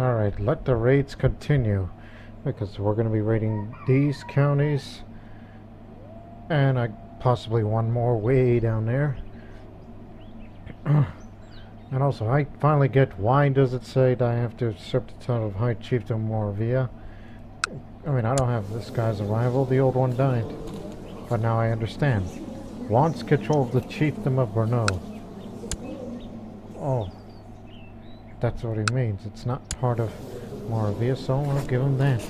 Alright, let the raids continue. Because we're going to be raiding these counties. And possibly one more way down there. And also, I finally get why does it say that I have to usurp the title of High Chieftain Moravia. I mean, I don't have this guy's arrival. The old one died. But now I understand. Wants control of the chiefdom of Brno. Oh. That's what he means. It's not part of Moravia, so I'll give him that.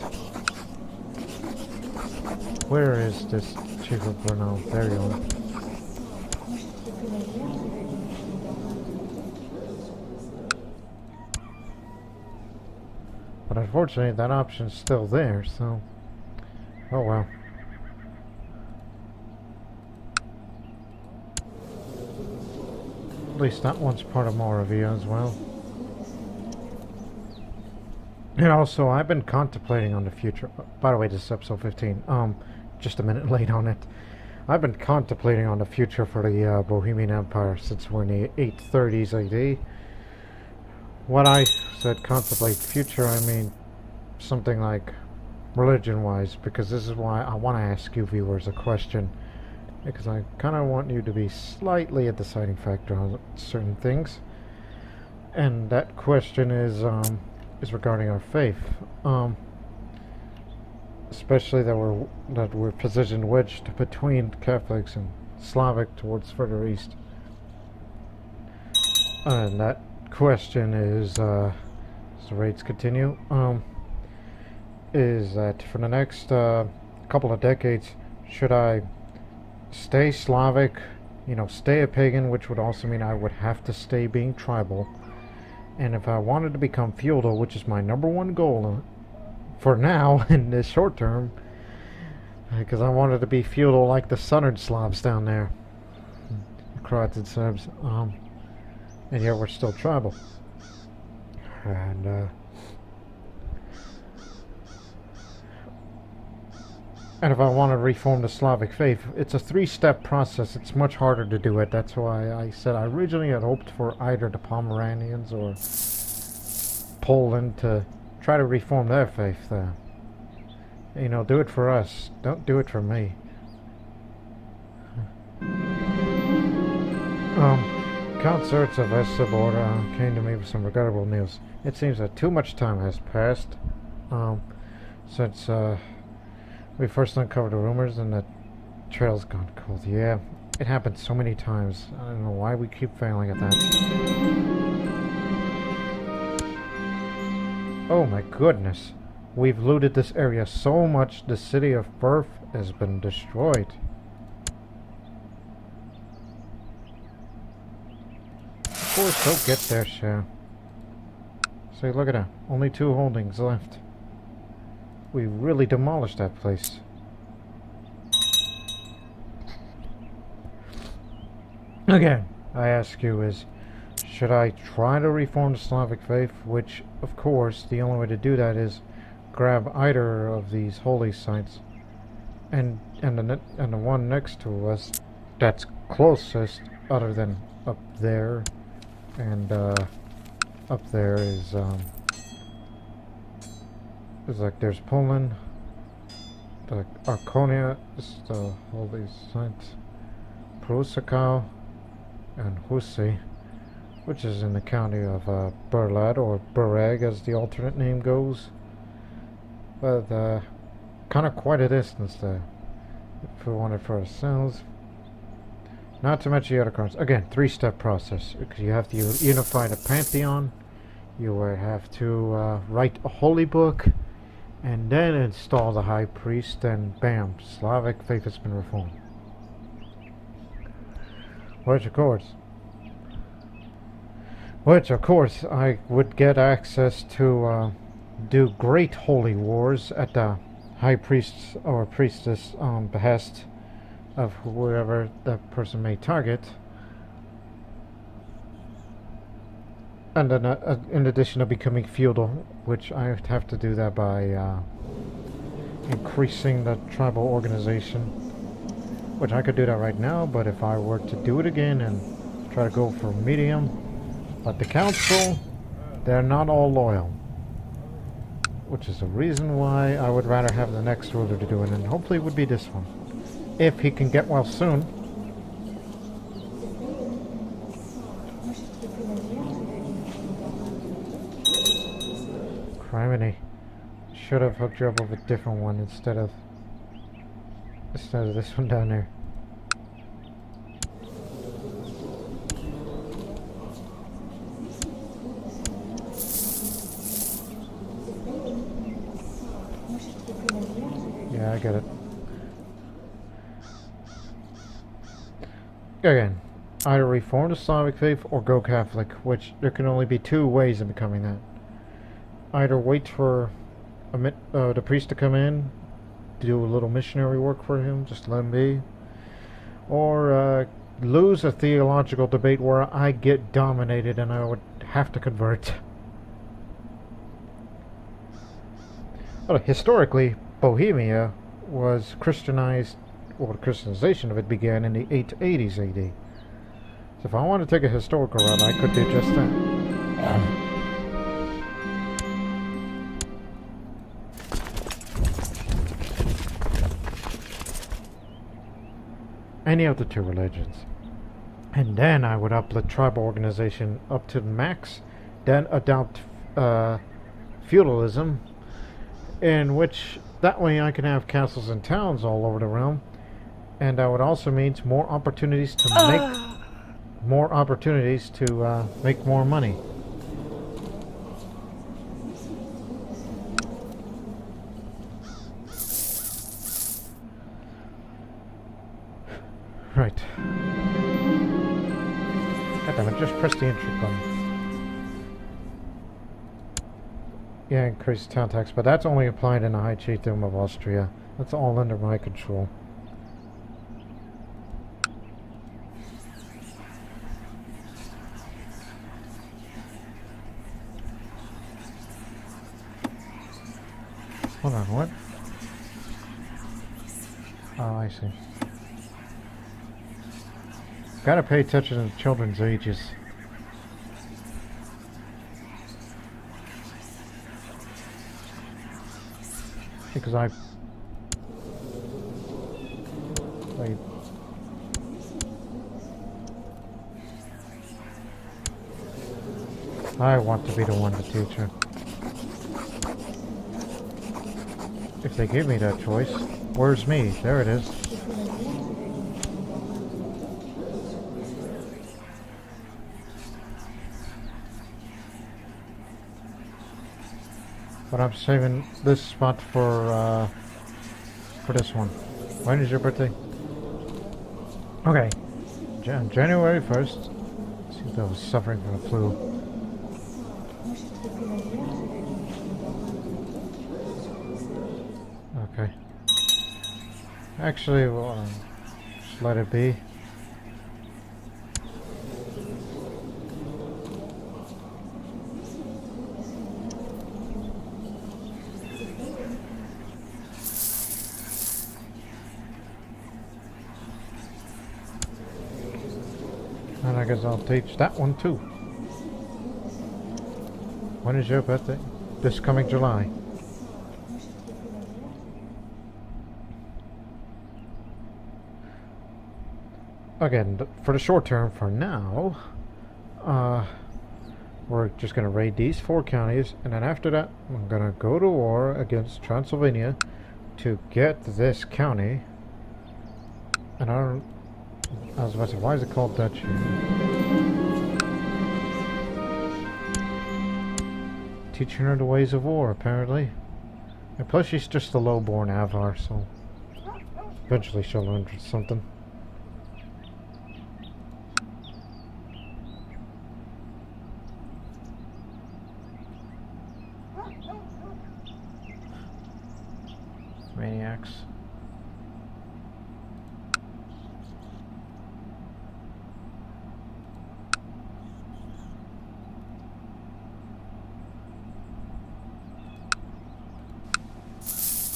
Where is this chief of Brno? There you are. But unfortunately, that option's still there, so... Oh well. At least that one's part of Moravia as well. And also, I've been contemplating on the future... By the way, this is episode 15. Just a minute late on it. I've been contemplating on the future for the Bohemian Empire since we're in the 830s AD. What I said contemplate future, I mean something like religion-wise, because this is why I want to ask you viewers a question, because I kind of want you to be slightly a deciding factor on certain things. And that question is regarding our faith, especially that we're positioned wedged between Catholics and Slavic towards further east, and that question is, as the raids continue, is that for the next couple of decades, should I stay Slavic, stay a pagan, which would also mean I would have to stay being tribal, and if I wanted to become feudal, which is my #1 goal for now in the short term, because I wanted to be feudal like the southern Slavs down there, the Croats and Serbs, and yet we're still tribal. And if I want to reform the Slavic faith, it's a 3-step process. It's much harder to do it. That's why I said I originally had hoped for either the Pomeranians or Poland to try to reform their faith. Do it for us. Don't do it for me. Count Sertz of Esabor came to me with some regrettable news. It seems that too much time has passed since we first uncovered the rumors and the trail's gone cold. Yeah, it happened so many times. I don't know why we keep failing at that. Oh my goodness. We've looted this area so much, the city of birth has been destroyed. Of course, they'll get their share. See, look at that. Only 2 holdings left. We really demolished that place. Again, I ask you is, should I try to reform the Slavic faith? Which, of course, the only way to do that is grab either of these holy sites, and the one next to us that's closest, other than up there, and up there is like there's Poland, the Arconia is the holy site, Prusakau, and Husi, which is in the county of Berlad, or Bereg as the alternate name goes. But kind of quite a distance there if we want it for ourselves. Not to mention the other cards. Again, 3-step process, because you have to unify the pantheon, you would have to write a holy book, and then install the high priest, and bam, Slavic faith has been reformed. Which of course I would get access to do great holy wars at the high priest's or priestess behest of whoever that person may target, and then in addition to becoming feudal, which I have to do that by increasing the tribal organization, which I could do that right now, but if I were to do it again and try to go for medium, but the council, they're not all loyal. which is the reason why I would rather have the next ruler to do it, and hopefully it would be this one. If he can get well soon. Criminy. Should have hooked you up with a different one instead of this one down there. Yeah, I get it. Again, either reform the Slavic faith or go Catholic, which there can only be two ways of becoming that. Either wait for the priest to come in, do a little missionary work for him, just let him be, or lose a theological debate where I get dominated and I would have to convert. Well, historically, Bohemia was Christianized, or the Christianization of it began in the 880s AD. So if I want to take a historical route, I could do just that. Any of the two religions. And then I would up the tribal organization up to the max, then adopt feudalism, in which that way I can have castles and towns all over the realm, and that would also mean more opportunities to make more money. Right. Goddammit, just press the entry button. Yeah, increase town tax, but that's only applied in the High Chiefdom of Austria. That's all under my control. Hold on, what? Oh, I see. Gotta pay attention to children's ages. Because I want to be the one to teach her. If they give me that choice. Where's me? There it is. But I'm saving this spot for this one. When is your birthday? Okay, January 1st. Let's see if I was suffering from the flu. Okay. Actually, we'll just let it be. And I guess I'll teach that one too. When is your birthday? This coming July. Again, for the short term, for now, we're just going to raid these 4 counties, and then after that, I'm going to go to war against Transylvania to get this county. And I was about to say, why is it called Duchy? Teaching her the ways of war, apparently. And plus, she's just a low-born Avar, so eventually she'll learn something. Maniacs.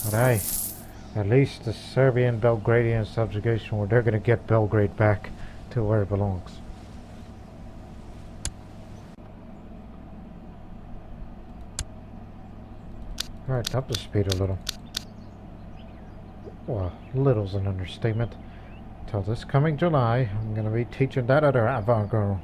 But hey, at least the Serbian Belgradian subjugation, where they're going to get Belgrade back to where it belongs. Alright, up the speed a little. Well, little's an understatement. Till this coming July, I'm gonna be teaching that other avant girl.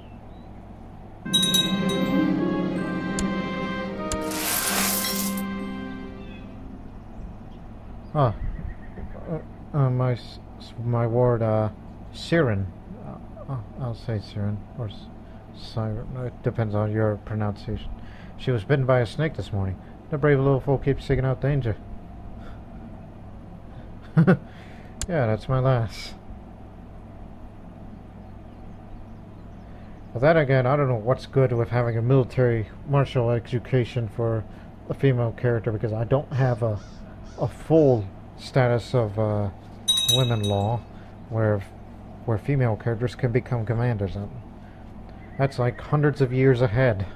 Ah, my word, Siren. I'll say Siren or Siren. It depends on your pronunciation. She was bitten by a snake this morning. The brave little fool keeps seeking out danger. Yeah, that's my lass. But then again, I don't know what's good with having a military martial education for a female character, because I don't have a full status of women law where female characters can become commanders. That's like hundreds of years ahead.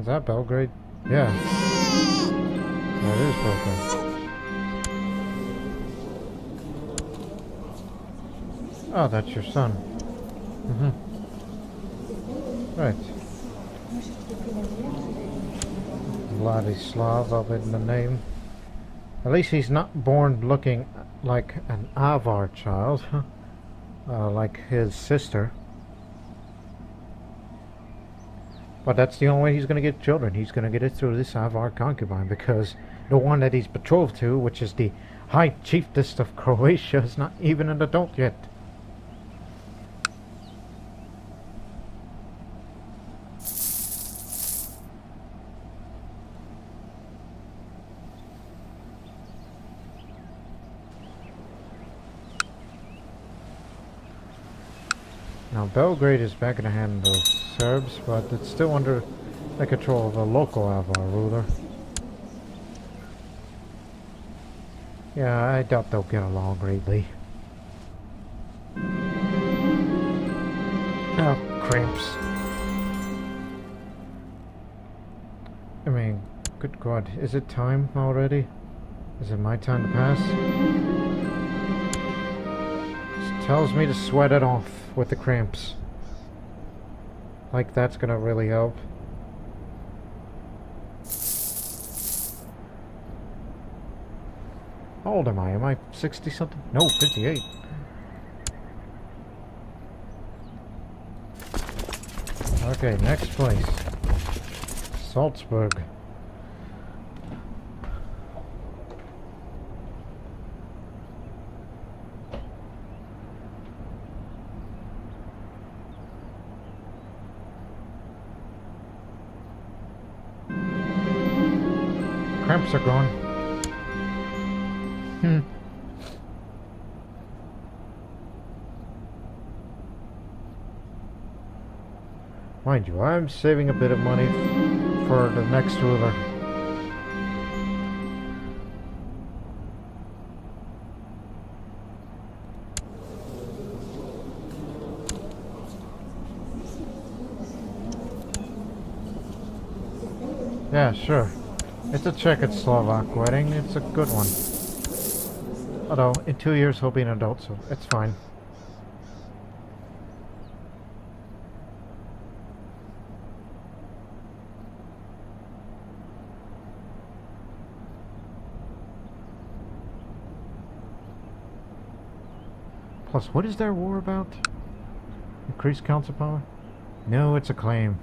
Is that Belgrade? Yeah. That is Belgrade. Oh, that's your son. Right. Vladislav, I'll bet in the name. At least he's not born looking like an Avar child, like his sister. But that's the only way he's going to get children. He's going to get it through this Avar concubine, because the one that he's betrothed to, which is the High Chiefess of Croatia, is not even an adult yet. Now Belgrade is back in the hand of Serbs, but it's still under the control of a local Avar ruler. Yeah, I doubt they'll get along greatly. Oh, cramps. I mean, good God, is it time already? Is it my time to pass? It tells me to sweat it off with the cramps. Like that's gonna really help. How old am I? Am I 60 something? No, 58. Okay, next place. Salzburg. Cramps are gone. Mind you, I'm saving a bit of money for the next ruler. Yeah, sure. It's a Czechoslovak wedding. It's a good one. Although, in 2 years he'll be an adult, so it's fine. Plus, what is their war about? Increased council power? No, it's a claim.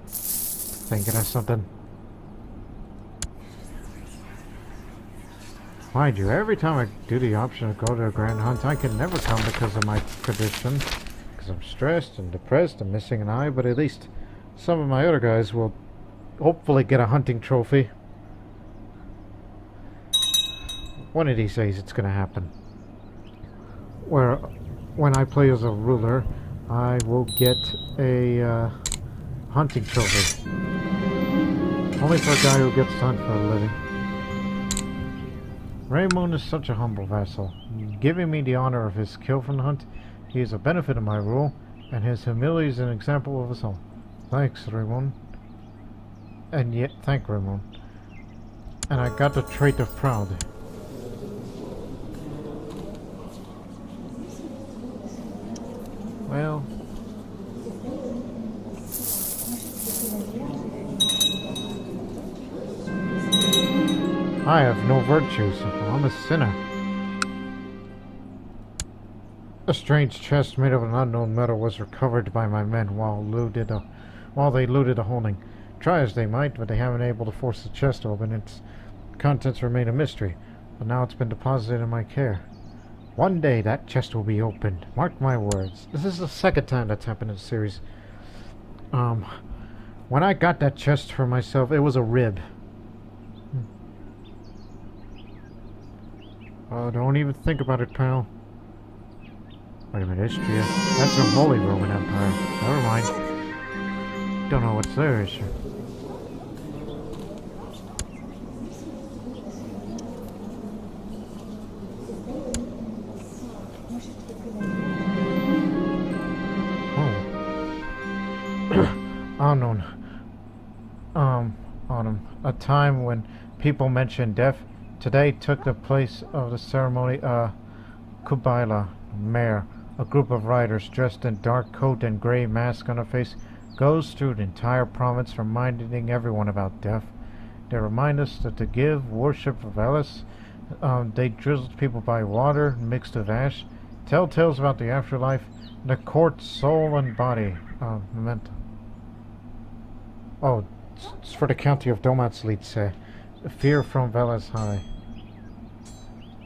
Thinking of something. Mind you, every time I do the option to go to a grand hunt, I can never come because of my condition. Because I'm stressed and depressed and missing an eye, but at least some of my other guys will hopefully get a hunting trophy. One of these days it's going to happen. Where, when I play as a ruler, I will get a hunting trophy. Only for a guy who gets done for a living. Raymond is such a humble vassal. Giving me the honor of his kill from the hunt, he is a benefit of my rule, and his humility is an example of us all. Thanks, Raymond. And yet, thank Raymond. And I got the trait of proud. Well... I have no virtues. I'm a sinner. A strange chest made of an unknown metal was recovered by my men while they looted a holding. Try as they might, but they haven't been able to force the chest open. Its contents remain a mystery, but now it's been deposited in my care. One day that chest will be opened. Mark my words. This is the second time that's happened in the series. When I got that chest for myself, it was a rib. Oh, don't even think about it, pal. Wait a minute, history. That's the Holy Roman Empire. Never mind. Don't know what's there, is there? Unknown. Autumn. A time when people mention death. Today took the place of the ceremony. Kubaila, Mayor, a group of riders dressed in dark coat and gray mask on a face, goes through the entire province reminding everyone about death. They remind us that to give worship of Alice, they drizzled people by water mixed with ash, tell tales about the afterlife, the court's soul and body. Memento. Oh, it's for the county of Premyslid, say. Fear from Velas High.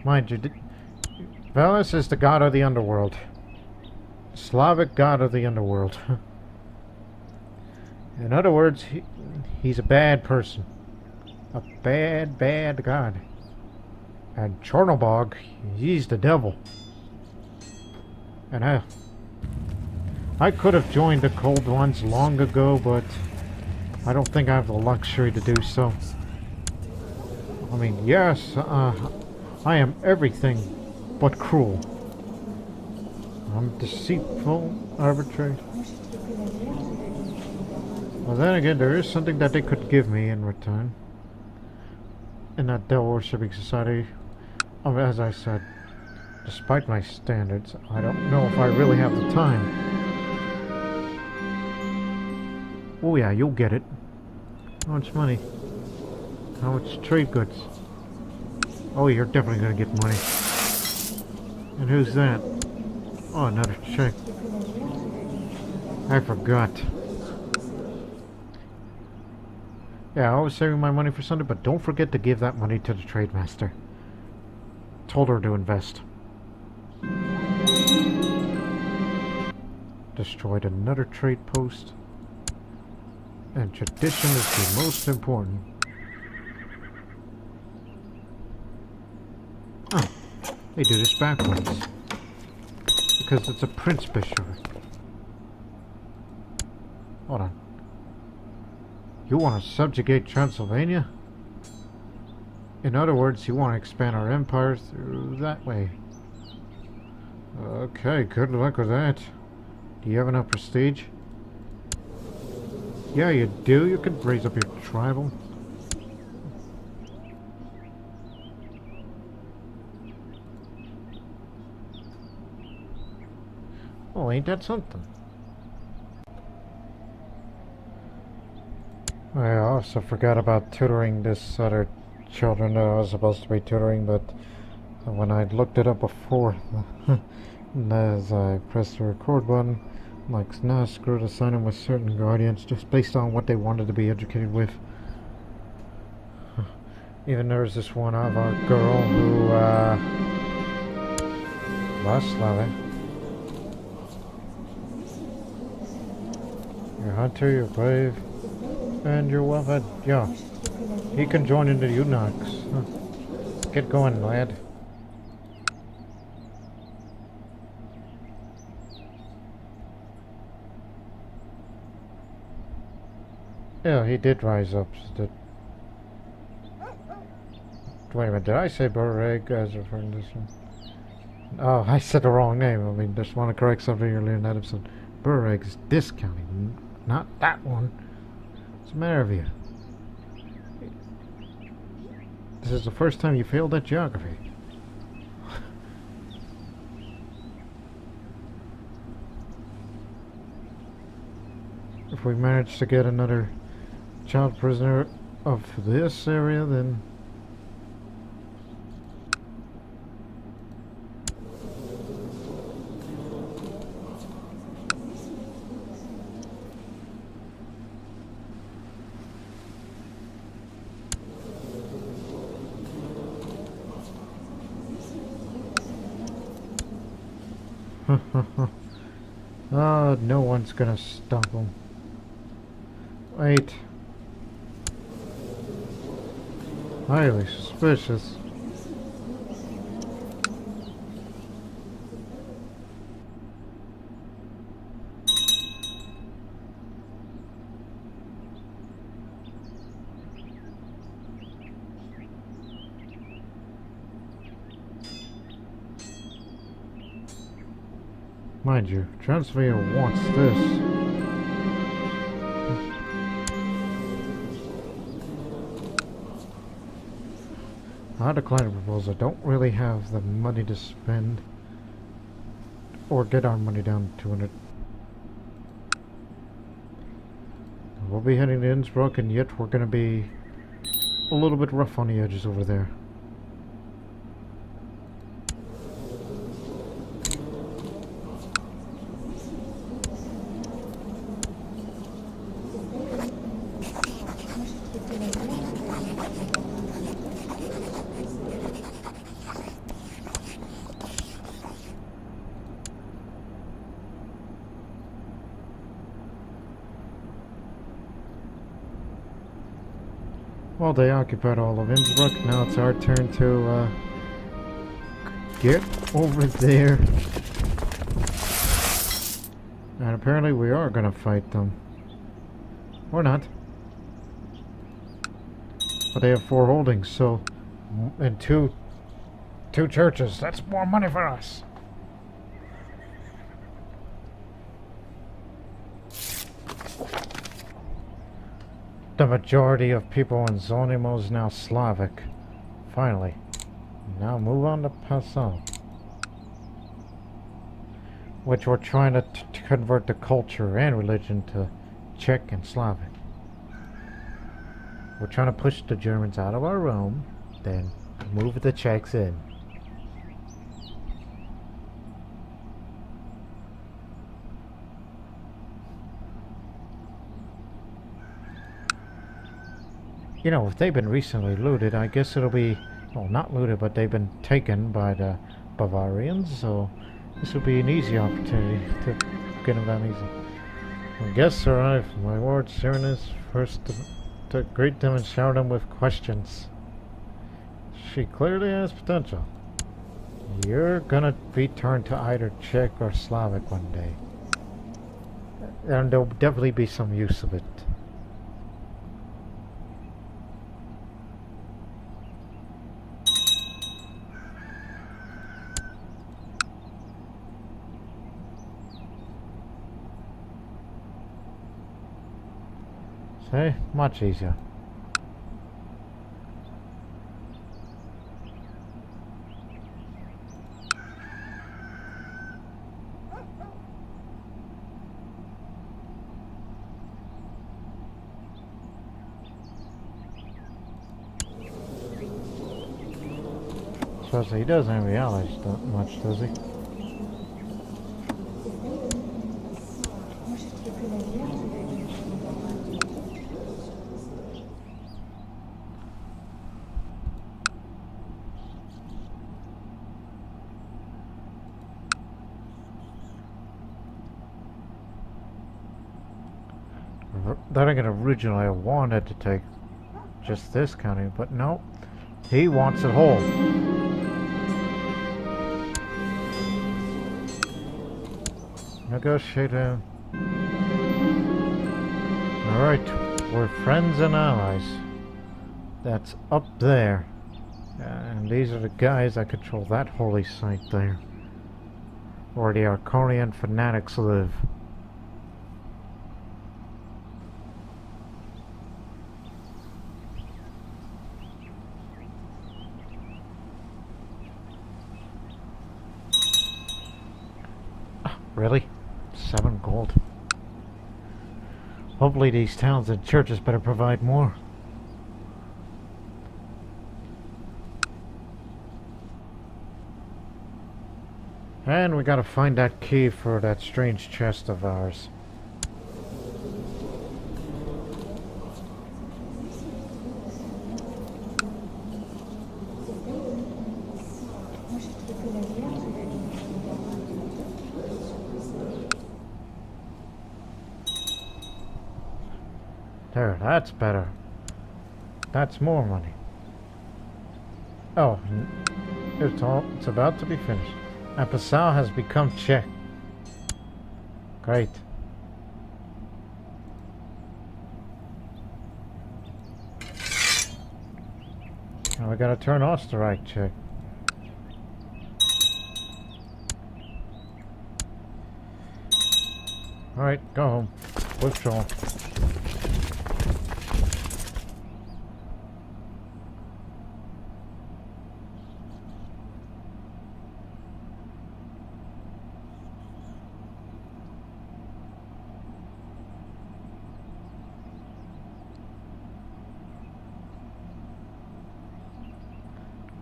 Mind you, Velas is the god of the underworld. Slavic god of the underworld. In other words, he's a bad person. A bad, bad god. And Chernobog, he's the devil. And I could have joined the Cold Ones long ago, but I don't think I have the luxury to do so. I mean, yes, I am everything but cruel. I'm deceitful, arbitrary. Well, then again, there is something that they could give me in return. In that devil worshipping society, as I said, despite my standards, I don't know if I really have the time. Oh yeah, you'll get it. How much money? How much trade goods? Oh, you're definitely gonna get money. And who's that? Oh, another check. I forgot. Yeah, I was saving my money for something, but don't forget to give that money to the trade master. Told her to invest. Destroyed another trade post. And tradition is the most important. Oh, they do this backwards. Because it's a prince bishopric. Hold on. You want to subjugate Transylvania? In other words, you want to expand our empire through that way. Okay, good luck with that. Do you have enough prestige? Yeah, you do. You could raise up your tribal. Oh, ain't that something? I also forgot about tutoring this other children that I was supposed to be tutoring, but when I looked it up before, as I pressed the record button, like, nah, screw it, assign them with certain guardians just based on what they wanted to be educated with. Even there was this one avant girl who, Vaslava. You're a hunter, you're brave, and you're well fed. Yeah, he can join into the eunuchs. Get going, lad. Yeah, he did rise up. Wait a minute, did I say Burreg as referring to this one? Oh, I said the wrong name. I mean, just want to correct something earlier in that episode. Burreg is discounting, not that one. What's the matter with you? This is the first time you failed at geography. If we manage to get another child prisoner of this area, then oh, no one's gonna stop him. Wait. Highly suspicious. Mind you, Transylvania wants this. I decline the proposal. I don't really have the money to spend or get our money down to 200. We'll be heading to Innsbruck, and yet we're going to be a little bit rough on the edges over there. Well, they occupied all of Innsbruck. Now it's our turn to get over there. And apparently we are going to fight them. Or not. But they have 4 holdings, so... And two churches. That's more money for us. The majority of people in Zonimo is now Slavic. Finally. Now move on to Passau. Which we're trying to convert the culture and religion to Czech and Slavic. We're trying to push the Germans out of our realm, then move the Czechs in. You know, if they've been recently looted, I guess it'll be, well, not looted, but they've been taken by the Bavarians, so this will be an easy opportunity to get them down easy. When guests arrive, my lord Serenus first to greet them and shower them with questions. She clearly has potential. You're gonna be turned to either Czech or Slavic one day. And there'll definitely be some use of it. See? Much easier. Suppose he doesn't have any allies that much, does he? Then again, originally I wanted to take just this county, but no, he wants it whole. Negotiate him. Alright, we're friends and allies. That's up there. And these are the guys that control that holy site there, where the Arconian fanatics live. Really? 7 gold. Hopefully these towns and churches better provide more. And we gotta find that key for that strange chest of ours. There, that's better. That's more money. Oh, it's about to be finished. And Passau has become Czech. Great. Now we gotta turn Österreich Czech. Alright, go home. Withdraw.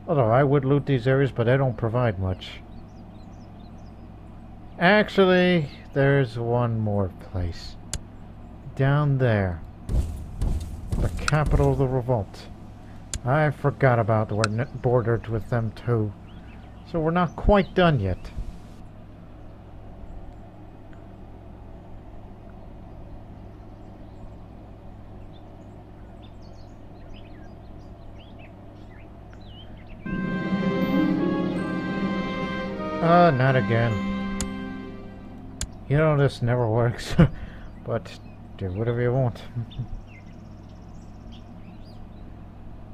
Although I would loot these areas, but they don't provide much. Actually, there's one more place. Down there. The capital of the revolt. I forgot about we're bordered with them too. So we're not quite done yet. Not again. You know this never works, but do whatever you want.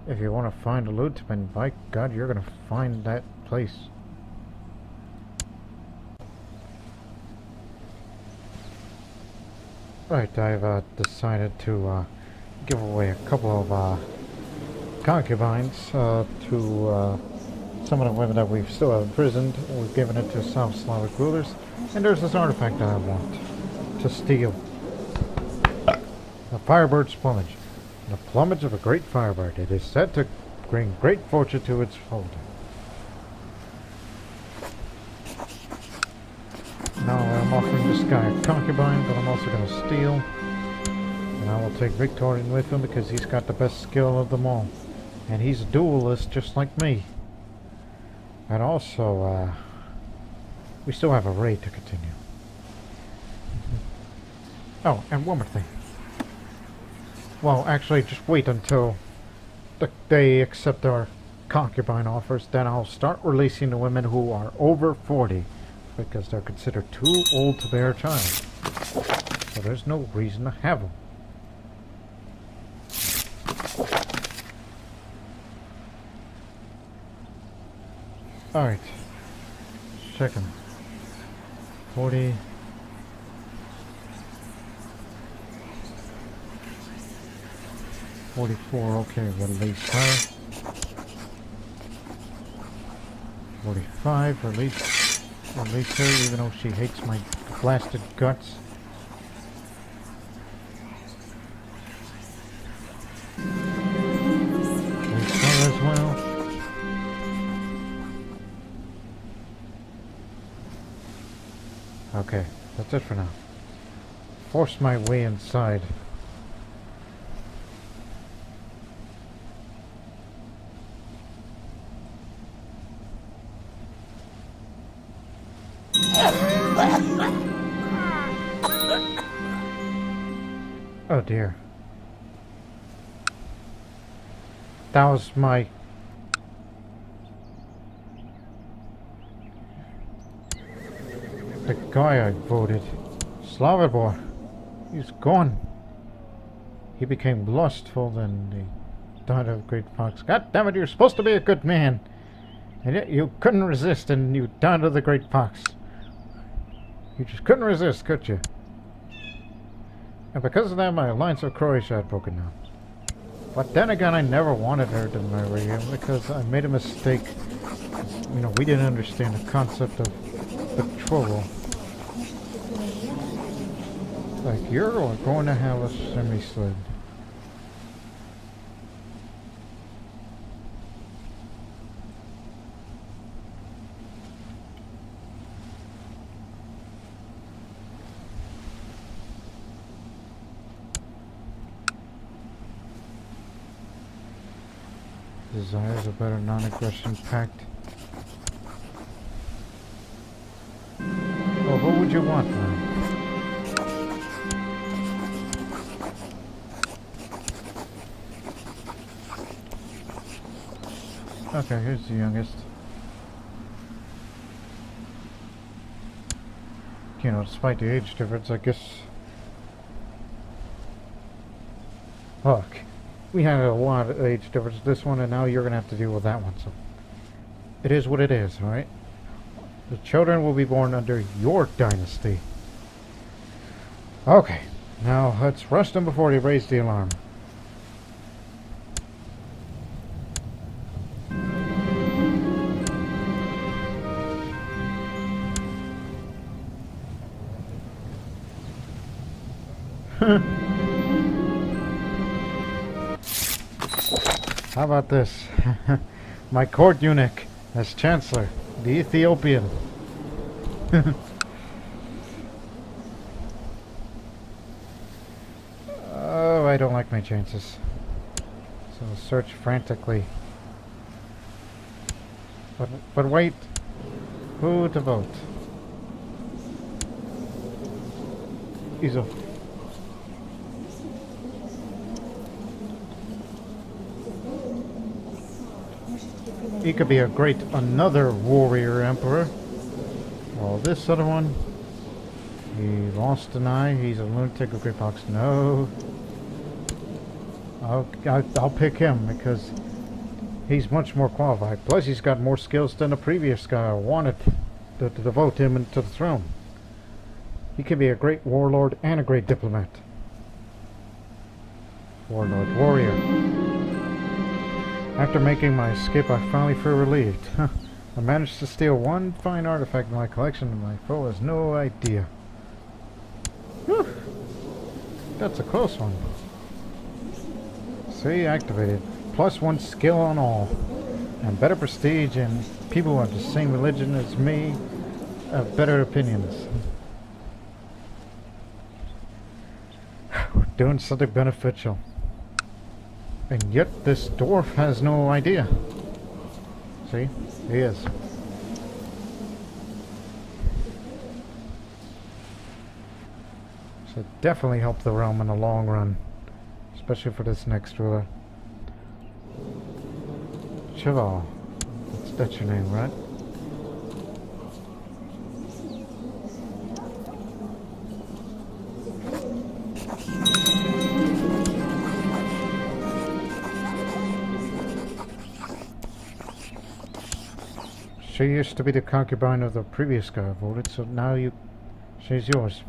If you want to find a loot, then by God, you're gonna find that place. Right, I've decided to give away a couple of concubines to some of the women that we still have imprisoned. We've given it to South Slavic rulers. And there's this artifact that I want to steal. The Firebird's plumage. The plumage of a great firebird. It is said to bring great fortune to its holder. Now I'm offering this guy a concubine, but I'm also going to steal. And I will take Victorian with him because he's got the best skill of them all. And he's a duelist just like me. And also, we still have a raid to continue. Oh, and one more thing. Well, actually, just wait until they accept our concubine offers. Then I'll start releasing the women who are over 40. Because they're considered too old to bear a child. So there's no reason to have them. Alright. Check them. 40. 44, okay, release her. 45, release her, even though she hates my blasted guts. Release her as well. Okay, that's it for now. Force my way inside. Oh dear. That was my... the guy I voted. Slavibor. He's gone. He became lustful and he died of a great fox. God damn it, you're supposed to be a good man. And yet you couldn't resist and you died of the great fox. You just couldn't resist, could you? And because of that, my alliance with Croatia had broken down. But then again, I never wanted her to marry him because I made a mistake. You know, we didn't understand the concept of betrothal. Like, you're going to have a Premyslid. Desires a better non-aggression pact. Oh, what would you want then? Okay, here's the youngest. You know, despite the age difference, I guess... Look, we had a lot of age difference this one, and now you're gonna have to deal with that one, so... It is what it is, alright? The children will be born under your dynasty. Okay, now let's rush them before they raise the alarm. How about this? My court eunuch as Chancellor, the Ethiopian. Oh, I don't like my chances. So I'll search frantically. But wait. Who to vote? Uzhorod. He could be a great another warrior emperor. Well, this other one, he lost an eye. He's a lunatic of great fox. No, I'll pick him because he's much more qualified. Plus, he's got more skills than the previous guy I wanted to vote him into the throne. He could be a great warlord and a great diplomat. Warlord, warrior. After making my escape, I finally feel relieved. I managed to steal one fine artifact in my collection, and my foe has no idea. Whew. That's a close one. See, activated. +1 skill on all. And better prestige, and people who have the same religion as me have better opinions. We're doing something beneficial. And yet this dwarf has no idea. See? He is. So definitely help the realm in the long run. Especially for this next ruler. Cheval. That's your name, right? She used to be the concubine of the previous guy I voted, so now she's yours.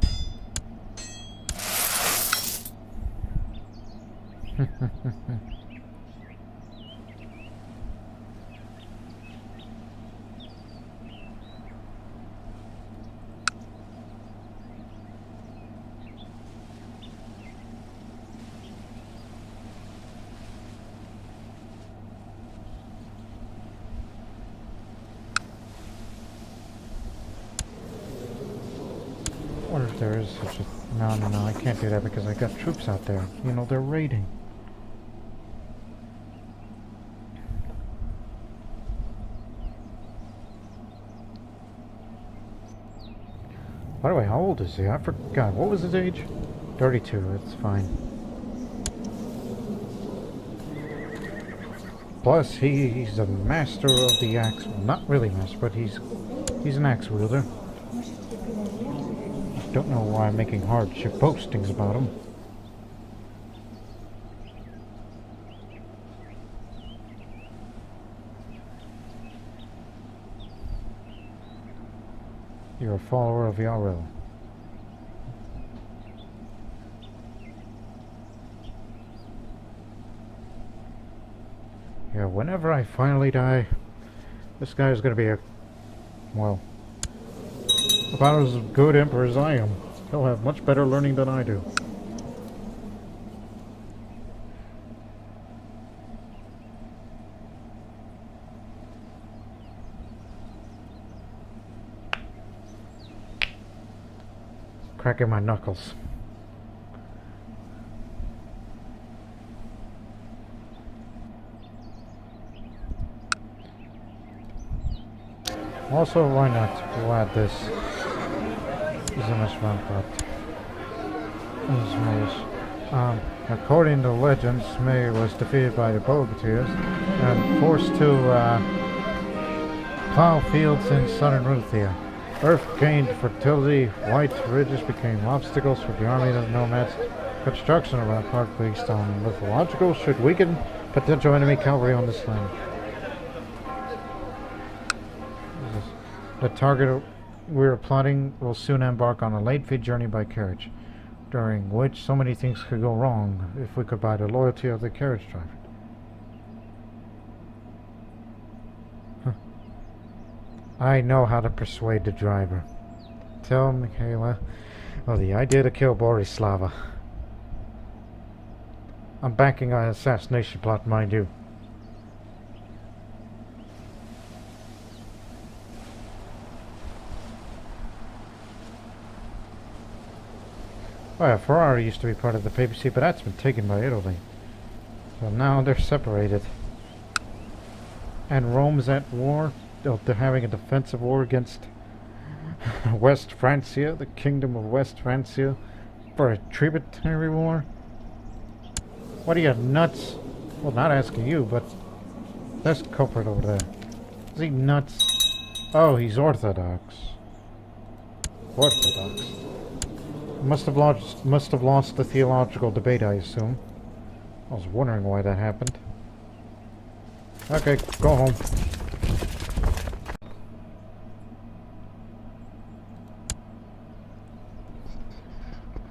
I wonder if there is such a... No, I can't do that because I got troops out there. You know, they're raiding. By the way, how old is he? I forgot. What was his age? 32, that's fine. Plus, he's a master of the axe. Well, not really master, but he's an axe wielder. Don't know why I'm making hardship postings about him. You're a follower of Yaril. Yeah, whenever I finally die, this guy is going to be well, about as good emperor as I am. He'll have much better learning than I do. Cracking my knuckles. Also, why not? We'll add this. Is a much fun, but according to legend, Smay was defeated by the Bogatyrs and forced to plow fields in southern Ruthia. Earth gained fertility, white ridges became obstacles for the army of nomads. Construction of a park based on mythological should weaken potential enemy cavalry on this land. The target we're plotting will soon embark on a late-feed journey by carriage, during which so many things could go wrong if we could buy the loyalty of the carriage driver. I know how to persuade the driver. Tell Michaela of the idea to kill Borislava. I'm backing an assassination plot, mind you. Oh yeah, Ferrari used to be part of the papacy, but that's been taken by Italy. So now they're separated. And Rome's at war. They're having a defensive war against West Francia, the Kingdom of West Francia, for a tributary war. What are you, nuts? Well, not asking you, but there's the culprit over there. Is he nuts? Oh, he's Orthodox. Orthodox. Must have lost the theological debate, I assume. I was wondering why that happened. Okay, go home.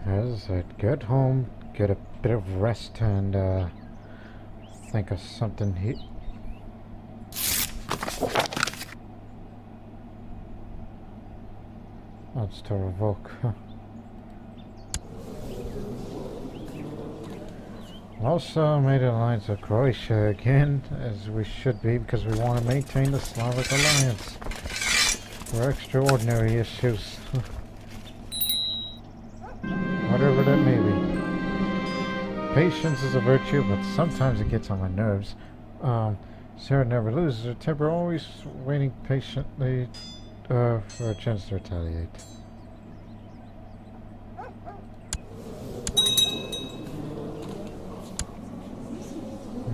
As I said, get home, get a bit of rest, and think of something here. That's to revoke. Also made an alliance with Croatia again, as we should be, because we want to maintain the Slavic alliance for extraordinary issues. Whatever that may be. Patience is a virtue, but sometimes it gets on my nerves. Sarah never loses her temper, always waiting patiently for a chance to retaliate.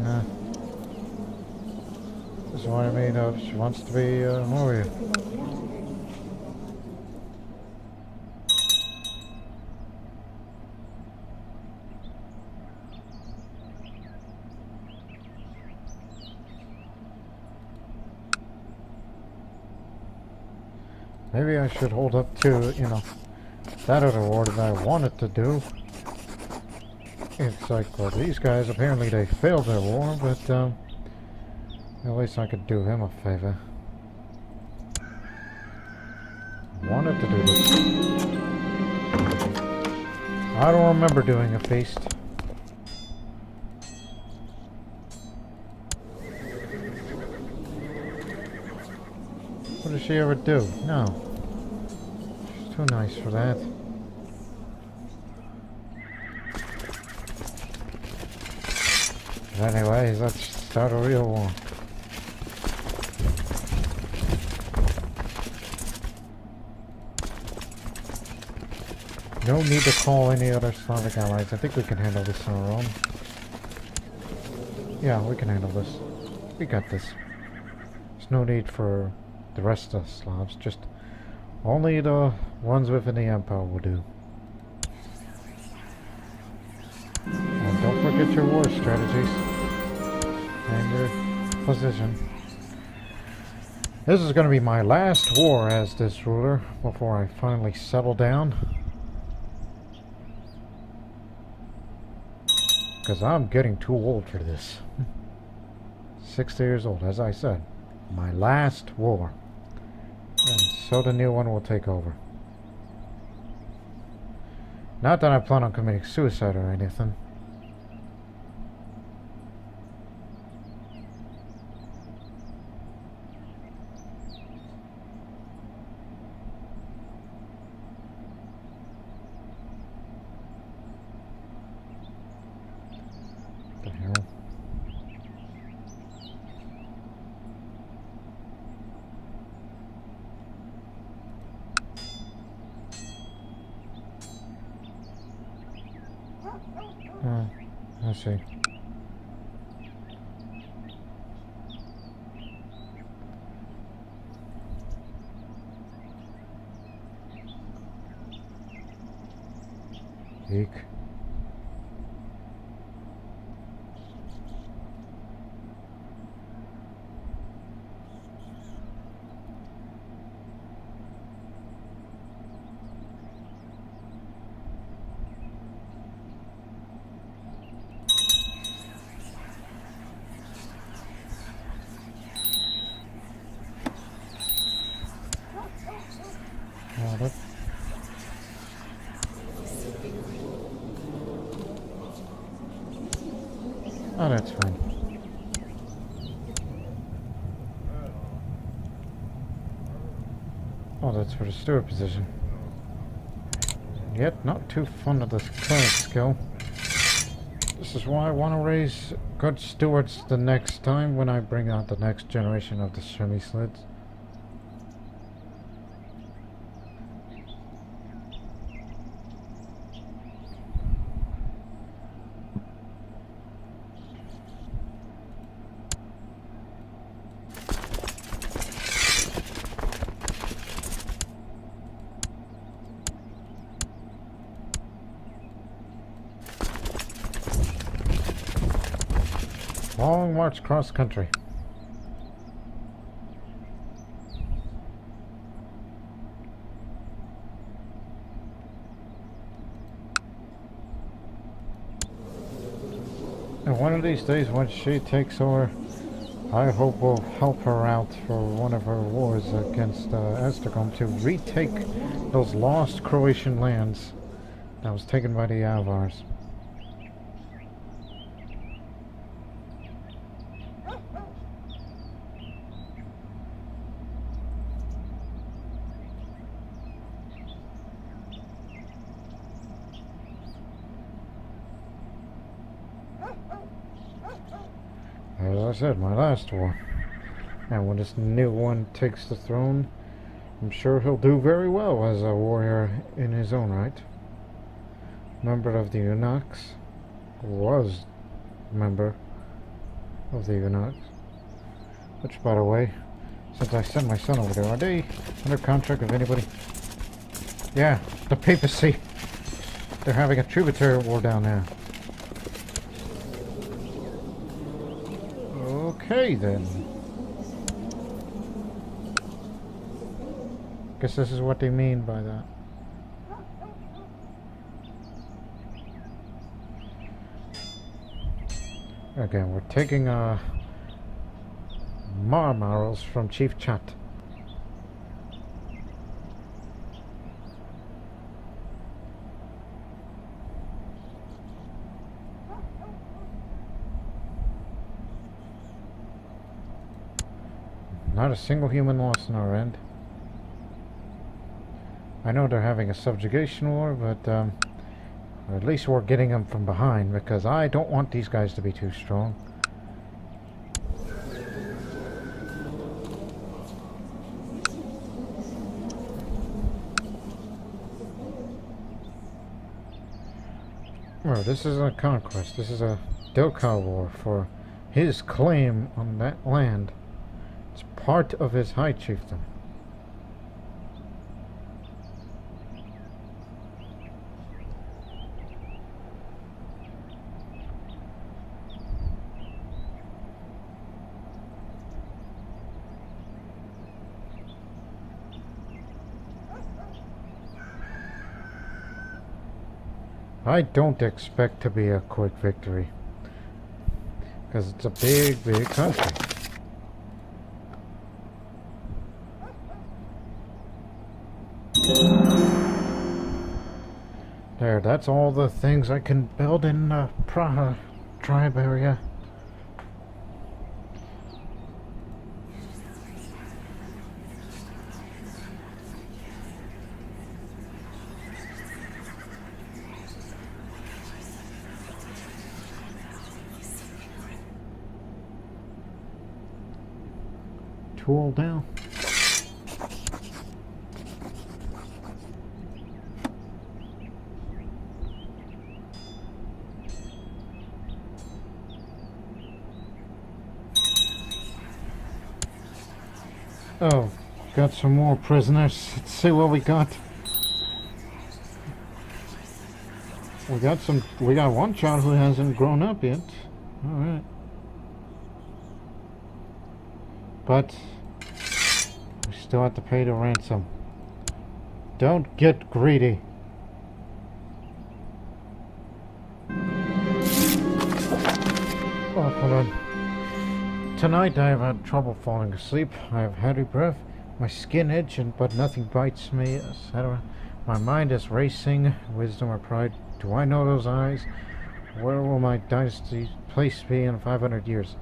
Nah. This is what I mean of. She wants to be a warrior. Maybe I should hold up to, you know, that other war that I wanted to do. It's like, well, these guys, apparently they failed their war, but, at least I could do him a favor. Wanted to do this. I don't remember doing a feast. What did she ever do? No. She's too nice for that. But anyways, let's start a real war. No need to call any other Slavic allies. I think we can handle this on our own. Yeah, we can handle this. We got this. There's no need for the rest of the Slavs. Just only the ones within the Empire will do. And don't forget your war strategies and your position. This is going to be my last war as this ruler before I finally settle down. Because I'm getting too old for this. 60 years old, as I said. My last war. And so the new one will take over. Not that I plan on committing suicide or anything. What the hell? I see. Eek. Got it. Oh, that's fine. Oh, that's for the steward position. Yet, not too fond of this current skill. This is why I want to raise good stewards the next time when I bring out the next generation of the Premyslids. Long march cross country. And one of these days when she takes over, I hope we'll help her out for one of her wars against Esztergom to retake those lost Croatian lands that was taken by the Avars. As I said, my last war. And when this new one takes the throne, I'm sure he'll do very well as a warrior in his own right. Member of the Eunuchs. Was member of the Eunuchs. Which, by the way, since I sent my son over there, are they under contract of anybody? Yeah, the papacy. They're having a tributary war down there. Okay then. Guess this is what they mean by that. Again, we're taking Marmarals from Chief Chat. Not a single human lost on our end. I know they're having a subjugation war, but at least we're getting them from behind, because I don't want these guys to be too strong. Well, this isn't a conquest. This is a Dokal war for his claim on that land. It's part of his high chiefdom. I don't expect to be a quick victory. Because it's a big, big country. There, that's all the things I can build in the Praha tribe area. Tool down. Oh, got some more prisoners. Let's see what we got. We got one child who hasn't grown up yet. Alright. But we still have to pay the ransom. Don't get greedy. Oh, hold on. Tonight I have had trouble falling asleep. I have heavy breath, my skin itching, but nothing bites me, etc. My mind is racing. Wisdom or pride? Do I know those eyes? Where will my dynasty place be in 500 years?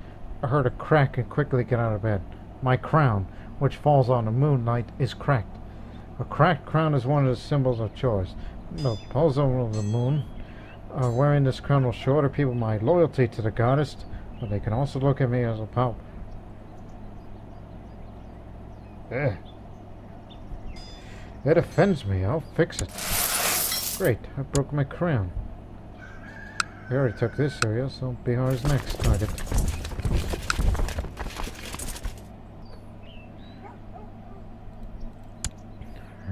I heard a crack and quickly get out of bed. My crown, which falls on the moonlight, is cracked. A cracked crown is one of the symbols of choice. The puzzle of the moon. Wearing this crown will show other people my loyalty to the goddess, but they can also look at me as a pup. It offends me. I'll fix it. Great, I broke my crown. We already took this area, so Bihar's next target.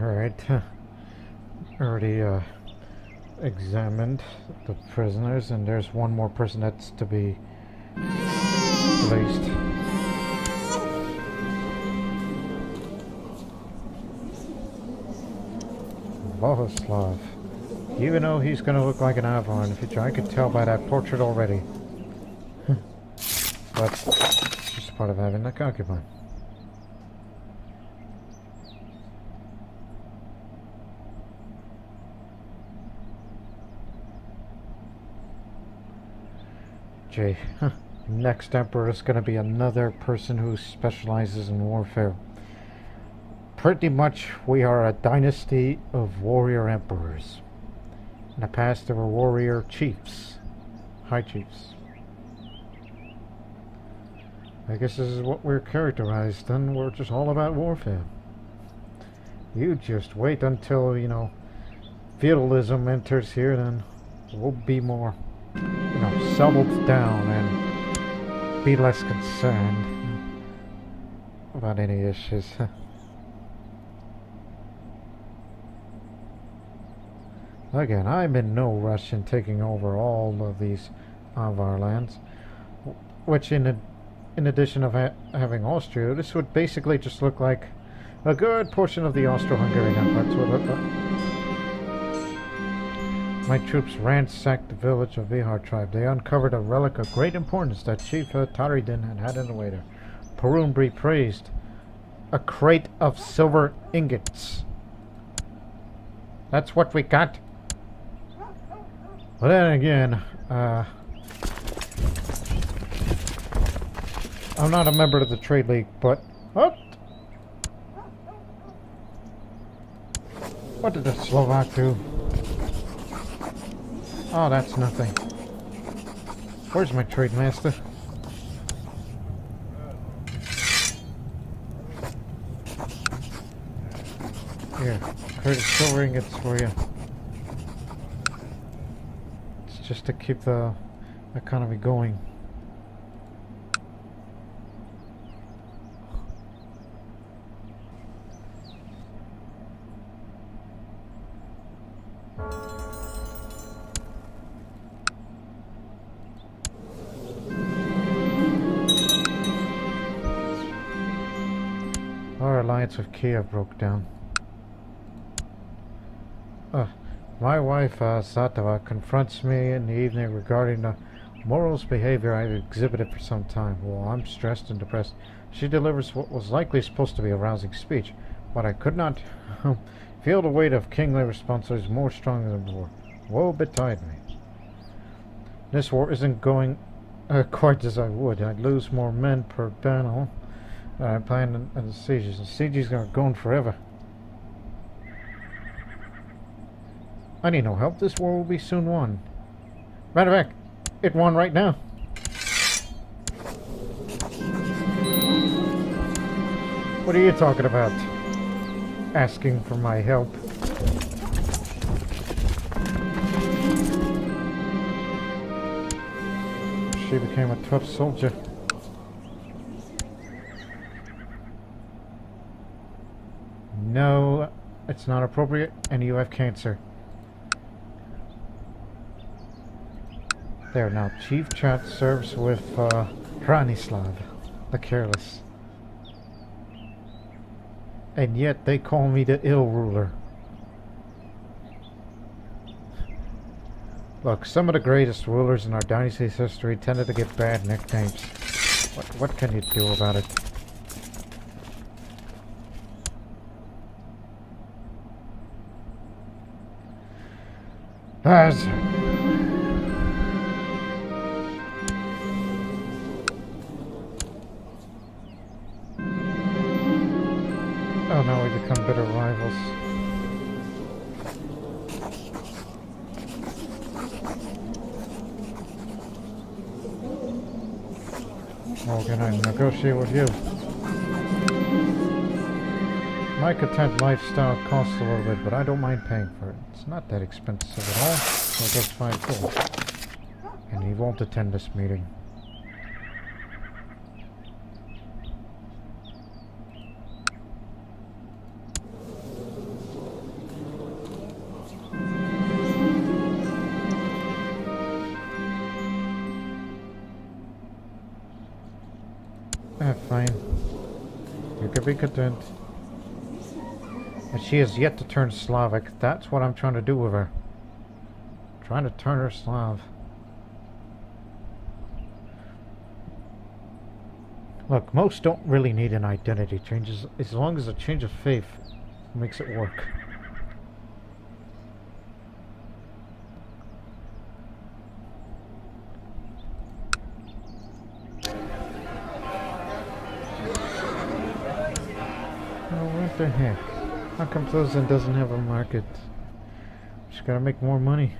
Alright, already examined the prisoners, and there's one more person that's to be released. Bohuslav. Even though he's going to look like an Avar in the future, I could tell by that portrait already. But it's just part of having a concubine. Jay, next emperor is going to be another person who specializes in warfare. Pretty much we are a dynasty of warrior emperors. In the past there were warrior chiefs, high chiefs. I guess this is what we're characterized, and we're just all about warfare. You just wait until, you know, feudalism enters here, then we'll be more, you know, settled down and be less concerned about any issues. Again, I'm in no rush in taking over all of these Avar lands, which in addition of having Austria, this would basically just look like a good portion of the Austro-Hungarian Empire. That's what it looked like. My troops ransacked the village of Vihar tribe. They uncovered a relic of great importance that Chief Taridin had in the way there. Perun be praised. A crate of silver ingots. That's what we got. But then again, I'm not a member of the Trade League, but... What did the Slovak do? Oh, that's nothing. Where's my trade master? Here, crate of silver ingots for you. It's just to keep the economy going. Our alliance with Kiev broke down. My wife, Satava, confronts me in the evening regarding the morals behavior I've exhibited for some time. While I'm stressed and depressed, she delivers what was likely supposed to be a rousing speech, but I could not feel the weight of kingly responsibilities more strongly than before. Woe betide me. This war isn't going quite as I would. I'd lose more men per battle than I planned in the sieges. The sieges are going forever. I need no help. This war will be soon won. Matter of fact, it won right now. What are you talking about? Asking for my help. She became a tough soldier. No, it's not appropriate, and you have cancer. There, now Chief Chat serves with Premyslid, the careless. And yet they call me the ill ruler. Look, some of the greatest rulers in our dynasty's history tended to get bad nicknames. What can you do about it? As oh, now we become bitter rivals. How can I negotiate with you? My content lifestyle costs a little bit, but I don't mind paying for it. It's not that expensive at all, so that's fine, cool. And he won't attend this meeting. Fine. You can be content. And she has yet to turn Slavic. That's what I'm trying to do with her. Trying to turn her Slav. Look, most don't really need an identity change as long as a change of faith makes it work. What the heck? How come Pleasant doesn't have a market? Just gotta make more money.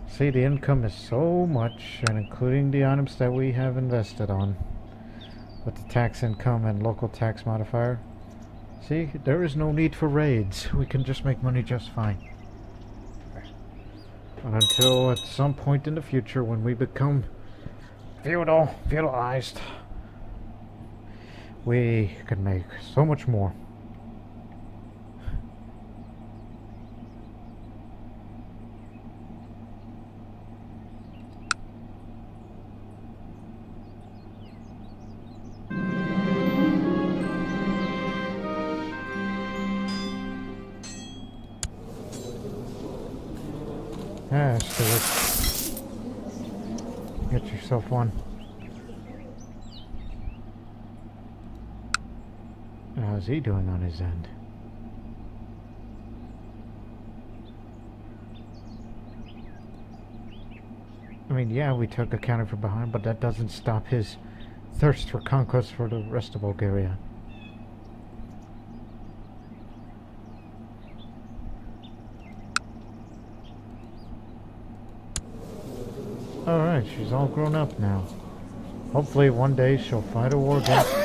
See, the income is so much, and including the items that we have invested on, with the tax income and local tax modifier. See, there is no need for raids. We can just make money just fine. Until at some point in the future when we become feudalized. We can make so much more. Stuart. Get yourself one. How's he doing on his end? I mean, yeah, we took a counter from behind, but that doesn't stop his thirst for conquest for the rest of Bulgaria. Alright, she's all grown up now. Hopefully one day she'll fight a war against...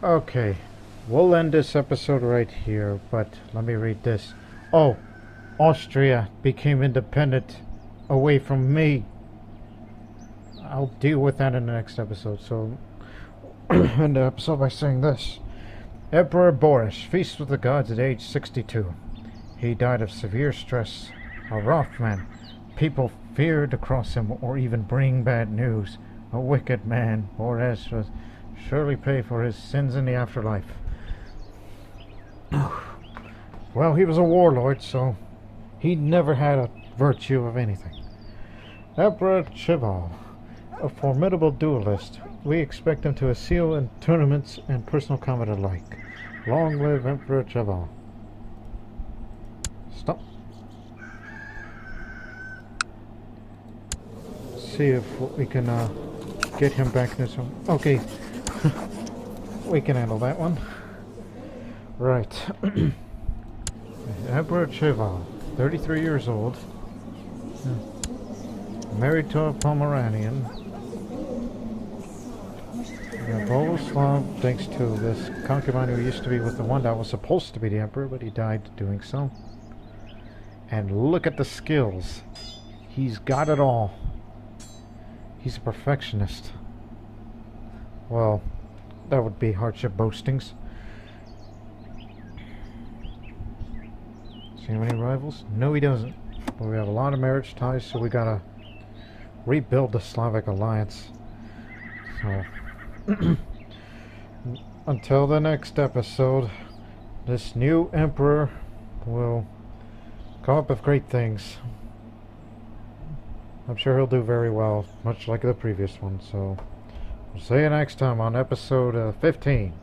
Okay, we'll end this episode right here, but let me read this. Oh, Austria became independent away from me. I'll deal with that in the next episode, so end the episode by saying this. Emperor Boris feasts with the gods at age 62. He died of severe stress, a wroth man. People feared to cross him or even bring bad news. A wicked man, Boris was surely pay for his sins in the afterlife. Well, he was a warlord, so he never had a virtue of anything. Emperor Cheval, a formidable duelist. We expect him to excel in tournaments and personal combat alike. Long live Emperor Cheval. Stop. See if we can get him back in this one. Okay. We can handle that one. Right. Emperor Cheval, 33 years old. Married to a Pomeranian. Boleslav, thanks to this concubine who used to be with the one that was supposed to be the emperor, but he died doing so. And look at the skills. He's got it all. He's a perfectionist. Well, that would be hardship boastings. See any rivals? No, he doesn't. But we have a lot of marriage ties, so we gotta rebuild the Slavic alliance. So, until the next episode, this new emperor will come up with great things. I'm sure he'll do very well, much like the previous one. So, we'll see you next time on episode 15.